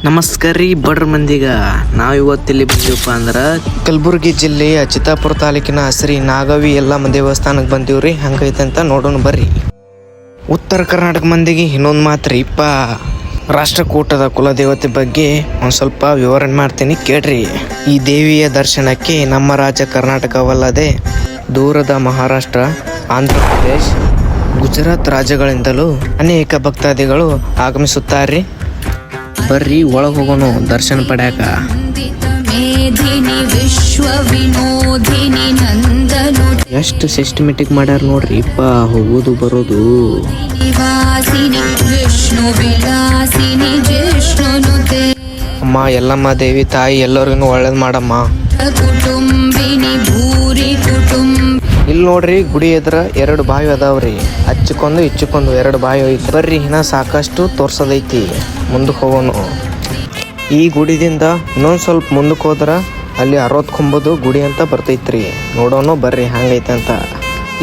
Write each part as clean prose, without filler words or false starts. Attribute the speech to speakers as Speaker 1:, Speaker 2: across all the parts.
Speaker 1: ನಮಸ್ಕಾರ ರೀ ಬಡ್ರ ಮಂದಿಗ ನಾವು ಇವತ್ತಿಲ್ಲಿ ಬಂದೀವಪ್ಪ ಅಂದ್ರೆ ಕಲಬುರಗಿ ಜಿಲ್ಲೆಯ ಚಿತ್ತಾಪುರ ತಾಲೂಕಿನ ಶ್ರೀ ನಾಗವಿ ಯಲ್ಲಮ್ಮ ದೇವಸ್ಥಾನಕ್ಕೆ ಬಂದೀವ್ರಿ. ಹಂಗೈತೆ ಅಂತ ನೋಡೋಣ ಬರ್ರಿ. ಉತ್ತರ ಕರ್ನಾಟಕ ಮಂದಿಗೆ ಇನ್ನೊಂದು ಮಾತ್ರ ಇಪ್ಪ ರಾಷ್ಟ್ರಕೂಟದ ಕುಲದೇವತೆ ಬಗ್ಗೆ ಒಂದು ಸ್ವಲ್ಪ ವಿವರಣೆ ಮಾಡ್ತೀನಿ ಕೇಳ್ರಿ. ಈ ದೇವಿಯ ದರ್ಶನಕ್ಕೆ ನಮ್ಮ ರಾಜ್ಯ ಕರ್ನಾಟಕವಲ್ಲದೆ ದೂರದ ಮಹಾರಾಷ್ಟ್ರ, ಆಂಧ್ರ ಪ್ರದೇಶ್, ಗುಜರಾತ್ ರಾಜ್ಯಗಳಿಂದಲೂ ಅನೇಕ ಭಕ್ತಾದಿಗಳು ಆಗಮಿಸುತ್ತಾರೆ. ಬರ್ರಿ ಒಳಗೆ ಹೋಗೋಣ ದರ್ಶನ ಪಡ್ಯಾಕ. ಎಷ್ಟು ಸಿಸ್ಟಮೆಟಿಕ್ ಮಾಡ್ಯಾರ ನೋಡ್ರಿ ಇಪ್ಪ ಹೋಗೋದು ಬರೋದು. ಅಮ್ಮ ಯಲ್ಲಮ್ಮ ದೇವಿ ತಾಯಿ ಎಲ್ಲರಿಗೂ ಒಳ್ಳೇದ್ ಮಾಡಮ್ಮ. ಇಲ್ಲಿ ನೋಡ್ರಿ ಗುಡಿ ಎದುರ 2 ಬಾವಿ ಅದಾವ್ರಿ. ಹಚ್ಚಿಕೊಂಡು ಇಚ್ಚಿಕೊಂಡು 2 ಬಾವಿ ಐತಿ. ಬರ್ರಿ ಇನ್ನ ಸಾಕಷ್ಟು ತೋರ್ಸೋದೈತಿ. ಮುಂದಕ್ಕೆ ಹೋಗೋಣ. ಈ ಗುಡಿದಿಂದ ಇನ್ನೊಂದು ಸ್ವಲ್ಪ ಮುಂದಕ್ಕೆ ಹೋದ್ರ ಅಲ್ಲಿ 60 ಕೊಂಬದು ಗುಡಿ ಅಂತ ಬರ್ತೈತ್ರಿ. ನೋಡೋಣ ಬರ್ರಿ ಹಂಗೈತೆ ಅಂತ.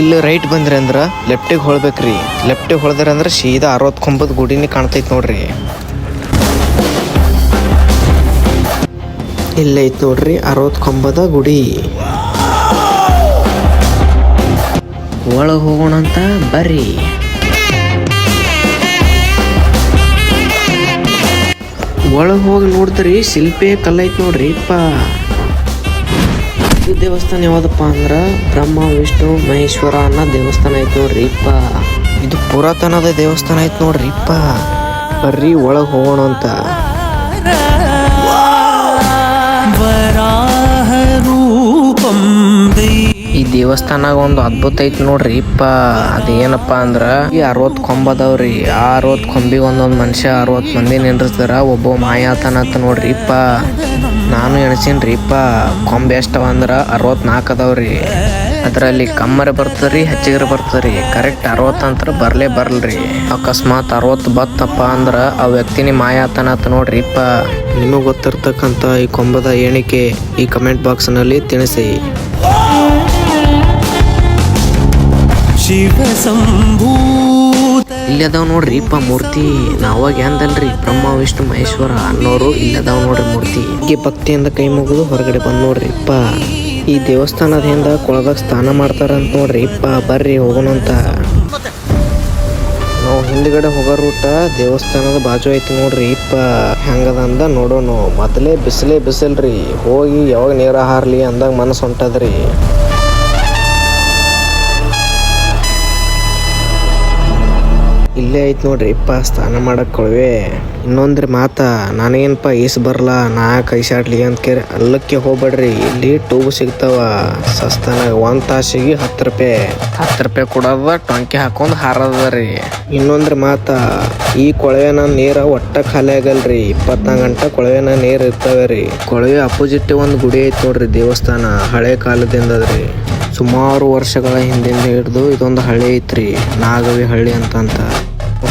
Speaker 1: ಇಲ್ಲಿ ರೈಟ್ ಬಂದ್ರಿ ಅಂದ್ರ ಲೆಫ್ಟಿಗೆ ಹೊಳ್ಬೇಕ್ರಿ. ಲೆಫ್ಟಿಗೆ ಹೊಳ್ದ್ರಿ ಅಂದ್ರೆ ಸೀದಾ 60 ಕೊಂಬದ ಗುಡಿನೇ ಕಾಣ್ತೈತಿ ನೋಡ್ರಿ. ಇಲ್ಲೈತಿ ನೋಡ್ರಿ 60 ಕೊಂಬದ ಗುಡಿ. ಒಳಗೆ ಹೋಗೋಣ ಅಂತ ಬರ್ರಿ. ಒಳಗೆ ಹೋಗಿ ನೋಡಿದ್ರಿ ಶಿಲ್ಪಿ ಕಲ್ಲೈತಿ ನೋಡ್ರಿ ಇಪ್ಪ. ಇದು ದೇವಸ್ಥಾನ ಯಾವ್ದಪ್ಪ ಅಂದ್ರ ಬ್ರಹ್ಮ ವಿಷ್ಣು ಮಹೇಶ್ವರ ಅನ್ನೋ ದೇವಸ್ಥಾನ ಐತಿ ನೋಡ್ರಿ ಇಪ್ಪ. ಇದು ಪುರಾತನದ ದೇವಸ್ಥಾನ ಐತಿ ನೋಡ್ರಿ ಇಪ್ಪ. ಬರ್ರಿ ಒಳಗೆ ಹೋಗೋಣ ಅಂತ. ಈ ದೇವಸ್ಥಾನಾಗ ಒಂದು ಅದ್ಭುತ ಐತಿ ನೋಡ್ರಿ ಇಪ್ಪ. ಅದೇನಪ್ಪ ಅಂದ್ರ ಈ 60 ಕೊಂಬದವ್ರಿ. ಆ 60 ಕೊಂಬಿಗೆ ಒಂದೊಂದು ಮನುಷ್ಯ 60 ಮಂದಿ ನಿಂದ್ರಿಸ್ತಾರ. ಒಬ್ಬ ಮಾಯಾತನತ್ತ ನೋಡ್ರಿ ಇಪ್ಪ. ನಾನು ಎಣಸೀನ್ರಿ ಇಪ್ಪ. ಕೊಂಬೆ ಎಷ್ಟವ ಅಂದ್ರ 64 ಅದಾವ್ರಿ. ಅದರಲ್ಲಿ ಕಮ್ಮರೆ ಬರ್ತದ್ರಿ, ಹೆಚ್ಚಿಗರೆ ಬರ್ತದ್ರಿ. ಕರೆಕ್ಟ್ 60 ಅಂತ ಬರಲ್ರಿ. ಅಕಸ್ಮಾತ್ 60 ಬತ್ತಪ್ಪ ಅಂದ್ರ ಆ ವ್ಯಕ್ತಿನಿ ಮಾಯಾತನತ್ತ ನೋಡ್ರಿ ಇಪ್ಪ. ನಿಮಗೆ ಗೊತ್ತಿರ್ತಕ್ಕಂಥ ಈ ಕೊಂಬದ ಎಣಿಕೆ ಈ ಕಮೆಂಟ್ ಬಾಕ್ಸ್ ನಲ್ಲಿ ತಿಳಿಸಿ. ಇಲ್ಲಿ ಅದಾವ್ ನೋಡ್ರಿ ಇಪ್ಪ ಮೂರ್ತಿ. ನಾವಾಗ ಎಂದಲ್ರಿ ಬ್ರಹ್ಮ ವಿಷ್ಣು ಮಹೇಶ್ವರ ಅನ್ನೋರು ಇಲ್ಲಿ ಅದಾವ್ ನೋಡ್ರಿ ಮೂರ್ತಿ. ಹೀಗೆ ಭಕ್ತಿಯಿಂದ ಕೈ ಮುಗಿದು ಹೊರಗಡೆ ಬಂದ್ ನೋಡ್ರಿ ಇಪ್ಪ. ಈ ದೇವಸ್ಥಾನದಿಂದ ಕೊಳದಾಗ ಸ್ನಾನ ಮಾಡ್ತಾರಂತ ನೋಡ್ರಿ ಇಪ್ಪ. ಬರ್ರಿ ಹೋಗೋಣ ಅಂತ. ನಾವು ಹಿಂದ್ಗಡೆ ಹೋಗೋ ರೂಟ ದೇವಸ್ಥಾನದ ಬಾಜು ಐತಿ ನೋಡ್ರಿ ಇಪ್ಪ. ಹೆಂಗದ ಅಂದ ನೋಡೋಣ. ಮೊದಲೇ ಬಿಸಿಲ್ರಿ. ಹೋಗಿ ಯಾವಾಗ ನೀರ ಹಾರ್ಲಿ ಅಂದಾಗ ಮನಸ್ಸು ಹೊಂಟದ್ರಿ. ಇಲ್ಲೇ ಐತಿ ನೋಡ್ರಿ ಇಪ್ಪ ಸ್ನಾನ ಮಾಡಕ್ ಕೊಳವೆ. ಇನ್ನೊಂದ್ರಿ ಮಾತ ನನಗೇನಪ್ಪ ಈಸ್ ಬರಲ್ಲ, ನಾ ಕೈಸಾಡ್ಲಿ ಅಂತ ಕೇರಿ ಅಲ್ಲಕ್ಕೆ ಹೋಗ್ಬೇಡ್ರಿ. ಇಲ್ಲಿ ಟೂಬ್ ಸಿಗ್ತಾವ ಸಸ್ತಾನಾಗ. 1 ತಾಸಿಗೆ 10 ರೂಪಾಯಿ. 10 ರೂಪಾಯಿ ಕೊಡೋದ ಟೊಂಕಿ ಹಾಕೊಂಡ್ ಹಾರದ ರೀ. ಇನ್ನೊಂದ್ರಿ ಮಾತ ಈ ಕೊಳವೆನ ನೀರ ಒಟ್ಟ ಖಾಲಿ ಆಗಲ್ರಿ. 24 ಗಂಟೆ ಕೊಳವೆನ ನೀರ್ ಇರ್ತಾವೆ ರೀ. ಕೊಳವೆ ಅಪೋಸಿಟ್ ಒಂದು ಗುಡಿ ಐತಿ ನೋಡ್ರಿ ದೇವಸ್ಥಾನ. ಹಳೆ ಕಾಲದಿಂದ ಅದ್ರಿ. ಸುಮಾರು ವರ್ಷಗಳ ಹಿಂದಿಂದ ಹಿಡಿದು ಇದೊಂದು ಹಳ್ಳಿ ಐತ್ರಿ, ನಾಗವಿ ಹಳ್ಳಿ ಅಂತ.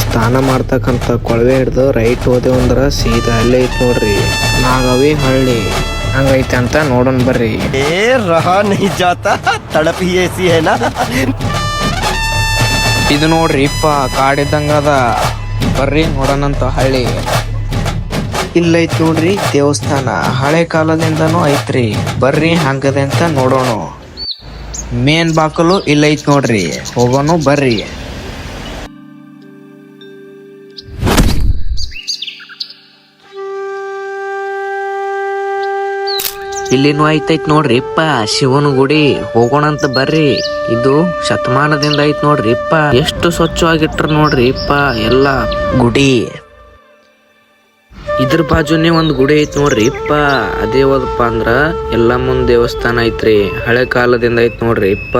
Speaker 1: ಸ್ನಾನ ಮಾಡ್ತಕ್ಕಂಥ ಕೊಳವೆ ಹಿಡ್ದು ರೈಟ್ ಹೋದೆವು ಅಂದ್ರ ಸೀದಾ ಅಲ್ಲೇ ಐತಿ ನೋಡ್ರಿ ನಾಗವಿ ಹಳ್ಳಿ. ಹಂಗೈತೆ ಅಂತ ನೋಡೋಣ ಬರ್ರಿ. ಇದು ನೋಡ್ರಿ ಇಪ್ಪ ಕಾಡಿದ್ದಂಗದ. ಬರ್ರಿ ನೋಡೋಣಂತ ಹಳ್ಳಿ. ಇಲ್ಲೈತ್ ನೋಡ್ರಿ ದೇವಸ್ಥಾನ. ಹಳೆ ಕಾಲದಿಂದನೂ ಐತ್ರಿ. ಬರ್ರಿ ಹಂಗದೆ ಅಂತ ನೋಡೋಣ. ಮೇನ್ ಬಾಕಲು ಇಲ್ಲೈತ್ ನೋಡ್ರಿ. ಹೋಗೋಣ ಬರ್ರಿ. ಇಲ್ಲಿನೂ ಐತೈತ್ ನೋಡ್ರಿ ಇಪ್ಪ ಶಿವನ ಗುಡಿ. ಹೋಗೋಣಂತ ಬರ್ರಿ. ಇದು ಶತಮಾನದಿಂದ ಐತ್ ನೋಡ್ರಿ ಇಪ್ಪ. ಎಷ್ಟು ಸ್ವಚ್ಛವಾಗಿಟ್ರ ನೋಡ್ರಿ ಇಪ್ಪ ಎಲ್ಲ ಗುಡಿ. ಇದ್ರ ಬಾಜುನೇ ಒಂದು ಗುಡಿ ಐತ್ ನೋಡ್ರಿ ಇಪ್ಪ. ಅದೇ ಯಾವ್ದಪ್ಪ ಅಂದ್ರ ಯಲ್ಲಮ್ಮನ ದೇವಸ್ಥಾನ ಐತ್ರಿ. ಹಳೆ ಕಾಲದಿಂದ ಐತ್ ನೋಡ್ರಿ ಇಪ್ಪ.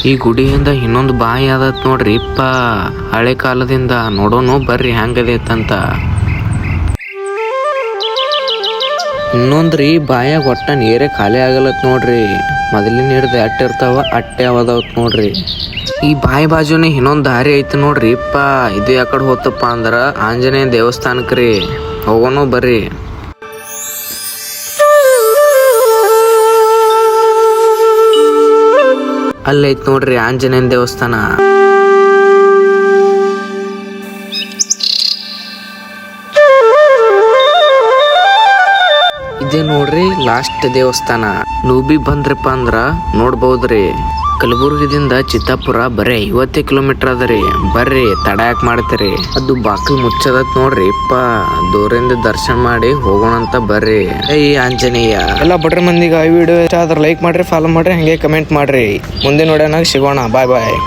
Speaker 1: ಈ ಗುಡಿಯಿಂದ ಇನ್ನೊಂದು ಬಾಯಿ ಆದತ್ ನೋಡ್ರಿ ಇಪ್ಪ. ಹಳೆ ಕಾಲದಿಂದ ನೋಡೋಣ ಬರ್ರಿ ಹೆಂಗದೈತಂತ. ಇನ್ನೊಂದ್ರಿ ಬಾಯಾಗ ಒಟ್ಟ ನೀರೇ ಖಾಲಿ ಆಗಲತ್ ನೋಡ್ರಿ. ಮೊದಲಿನ ಹಿಡ್ದು ಇರ್ತಾವ ಅಟ್ಟೆ ಅವದಾವತ್ ನೋಡ್ರಿ. ಈ ಬಾಯಿ ಬಾಜುನೇ ಇನ್ನೊಂದು ದಾರಿ ಐತಿ ನೋಡ್ರಿ ಇಪ್ಪ. ಇದು ಯಾಕಡೆ ಹೋತಪ್ಪ ಅಂದ್ರ ಆಂಜನೇಯ ದೇವಸ್ಥಾನಕ್ಕೆ ರೀ. ಹೋಗೋಣ ಬರ್ರಿ. ಅಲ್ಲೈತ್ ನೋಡ್ರಿ ಆಂಜನೇಯನ ದೇವಸ್ಥಾನ. ಇದೇ ನೋಡ್ರಿ ಲಾಸ್ಟ್ ದೇವಸ್ಥಾನ. ನೀವು ಬಿ ಬಂದ್ರಪ್ಪ ಅಂದ್ರ ನೋಡ್ಬಹುದ್ರಿ. ಕಲಬುರ್ಗಿದಿಂದ ಚಿತ್ತಾಪುರ ಬರೇ 50 ಕಿಲೋಮೀಟರ್ ಅದರಿ. ಬರ್ರಿ, ತಡ ಯಾಕೆ ಮಾಡ್ತೀರಿ? ಅದು ಬಾಕಲ್ ಮುಚ್ಚದತ್ ನೋಡ್ರಿ. ದೂರಿಂದ ದರ್ಶನ ಮಾಡಿ ಹೋಗೋಣಂತ ಬರ್ರಿ. ಆಂಜನೇಯ. ಎಲ್ಲ ಬಡ್ರಿ ಮಂದಿಗೆ ಈ ವಿಡಿಯೋ ಇಷ್ಟ ಆದ್ರೆ ಲೈಕ್ ಮಾಡ್ರಿ, ಫಾಲೋ ಮಾಡ್ರಿ, ಹಂಗೆ ಕಮೆಂಟ್ ಮಾಡ್ರಿ. ಮುಂದೆ ನೋಡೋಣ, ಸಿಗೋಣ. ಬಾಯ್ ಬಾಯ್.